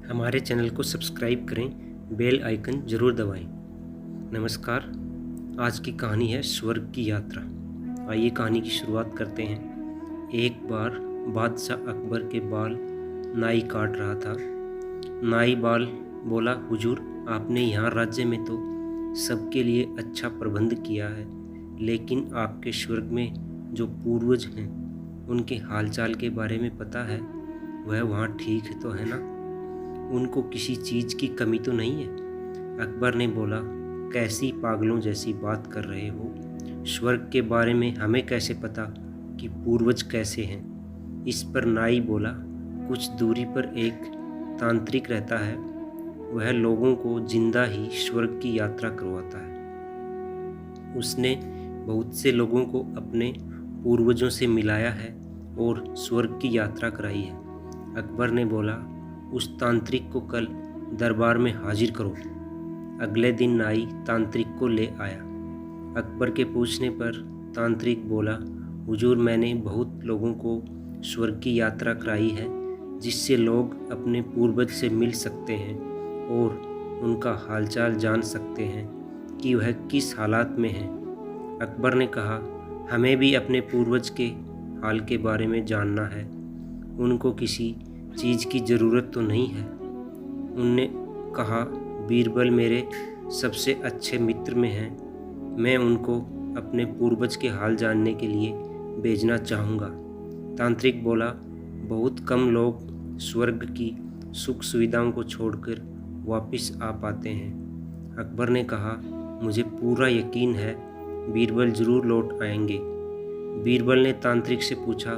हमारे चैनल को सब्सक्राइब करें, बेल आइकन ज़रूर दबाएं। नमस्कार, आज की कहानी है स्वर्ग की यात्रा। आइए कहानी की शुरुआत करते हैं। एक बार बादशाह अकबर के बाल नाई काट रहा था। नाई बाल बोला, हुजूर, आपने यहाँ राज्य में तो सबके लिए अच्छा प्रबंध किया है, लेकिन आपके स्वर्ग में जो पूर्वज हैं उनके हालचाल के बारे में पता है? वह वहाँ ठीक तो है ना? उनको किसी चीज़ की कमी तो नहीं है? अकबर ने बोला, कैसी पागलों जैसी बात कर रहे हो? स्वर्ग के बारे में हमें कैसे पता कि पूर्वज कैसे हैं? इस पर नाई बोला, कुछ दूरी पर एक तांत्रिक रहता है। वह लोगों को जिंदा ही स्वर्ग की यात्रा करवाता है। उसने बहुत से लोगों को अपने पूर्वजों से मिलाया है और स्वर्ग की यात्रा कराई है। अकबर ने बोला, उस तांत्रिक को कल दरबार में हाजिर करो। अगले दिन नाई तांत्रिक को ले आया। अकबर के पूछने पर तांत्रिक बोला, हुजूर, मैंने बहुत लोगों को स्वर्ग की यात्रा कराई है, जिससे लोग अपने पूर्वज से मिल सकते हैं और उनका हालचाल जान सकते हैं कि वह किस हालात में हैं। अकबर ने कहा, हमें भी अपने पूर्वज के हाल के बारे में जानना है। उनको किसी चीज़ की ज़रूरत तो नहीं है? उनने कहा, बीरबल मेरे सबसे अच्छे मित्र में हैं। मैं उनको अपने पूर्वज के हाल जानने के लिए भेजना चाहूँगा। तांत्रिक बोला, बहुत कम लोग स्वर्ग की सुख सुविधाओं को छोड़कर वापस आ पाते हैं। अकबर ने कहा, मुझे पूरा यकीन है बीरबल ज़रूर लौट आएंगे। बीरबल ने तांत्रिक से पूछा,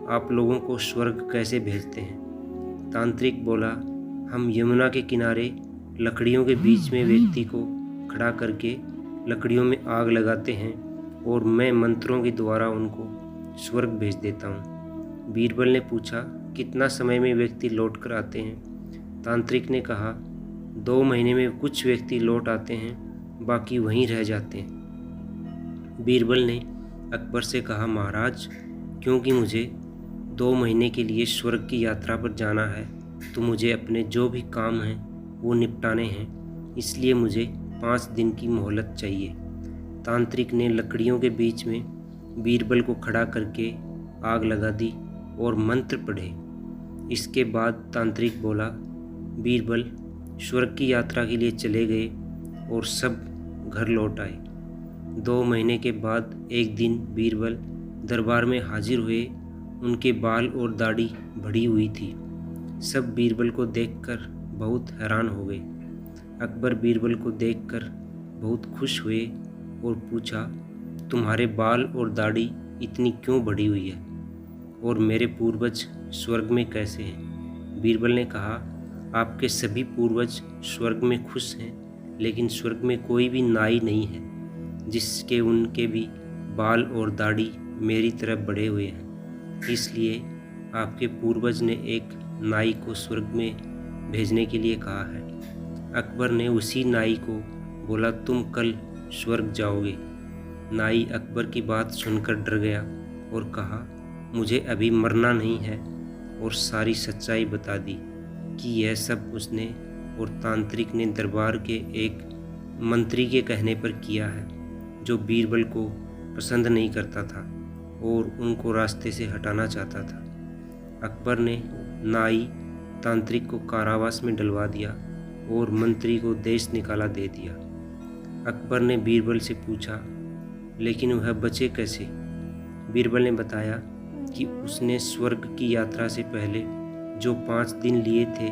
आप लोगों को स्वर्ग कैसे भेजते हैं? तांत्रिक बोला, हम यमुना के किनारे लकड़ियों के बीच में व्यक्ति को खड़ा करके लकड़ियों में आग लगाते हैं और मैं मंत्रों के द्वारा उनको स्वर्ग भेज देता हूँ। बीरबल ने पूछा, कितना समय में व्यक्ति लौट कर आते हैं? तांत्रिक ने कहा, 2 महीने में कुछ व्यक्ति लौट आते हैं, बाकी वहीं रह जाते हैं। बीरबल ने अकबर से कहा, महाराज, क्योंकि मुझे 2 महीने के लिए स्वर्ग की यात्रा पर जाना है, तो मुझे अपने जो भी काम हैं वो निपटाने हैं, इसलिए मुझे 5 दिन की मोहलत चाहिए। तांत्रिक ने लकड़ियों के बीच में बीरबल को खड़ा करके आग लगा दी और मंत्र पढ़े। इसके बाद तांत्रिक बोला, बीरबल स्वर्ग की यात्रा के लिए चले गए और सब घर लौट आए। 2 महीने के बाद एक दिन बीरबल दरबार में हाजिर हुए। उनके बाल और दाढ़ी बढ़ी हुई थी। सब बीरबल को देखकर बहुत हैरान हो गए। अकबर बीरबल को देखकर बहुत खुश हुए और पूछा, तुम्हारे बाल और दाढ़ी इतनी क्यों बढ़ी हुई है और मेरे पूर्वज स्वर्ग में कैसे हैं? बीरबल ने कहा, आपके सभी पूर्वज स्वर्ग में खुश हैं, लेकिन स्वर्ग में कोई भी नाई नहीं है जिसके उनके भी बाल और दाढ़ी मेरी तरफ बढ़े हुए हैं। इसलिए आपके पूर्वज ने एक नाई को स्वर्ग में भेजने के लिए कहा है। अकबर ने उसी नाई को बोला, तुम कल स्वर्ग जाओगे। नाई अकबर की बात सुनकर डर गया और कहा, मुझे अभी मरना नहीं है, और सारी सच्चाई बता दी कि यह सब उसने और तांत्रिक ने दरबार के एक मंत्री के कहने पर किया है, जो बीरबल को पसंद नहीं करता था और उनको रास्ते से हटाना चाहता था। अकबर ने नाई तांत्रिक को कारावास में डलवा दिया और मंत्री को देश निकाला दे दिया। अकबर ने बीरबल से पूछा, लेकिन वह बचे कैसे? बीरबल ने बताया कि उसने स्वर्ग की यात्रा से पहले जो 5 दिन लिए थे,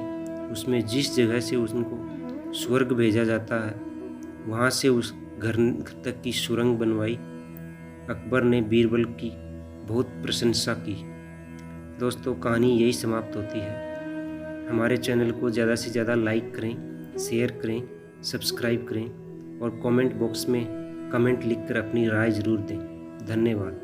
उसमें जिस जगह से उनको स्वर्ग भेजा जाता है, वहाँ से उस घर तक की सुरंग बनवाई। अकबर ने बीरबल की बहुत प्रशंसा की। दोस्तों, कहानी यही समाप्त होती है। हमारे चैनल को ज़्यादा से ज़्यादा लाइक करें, शेयर करें, सब्सक्राइब करें और कमेंट बॉक्स में कमेंट लिखकर अपनी राय ज़रूर दें। धन्यवाद।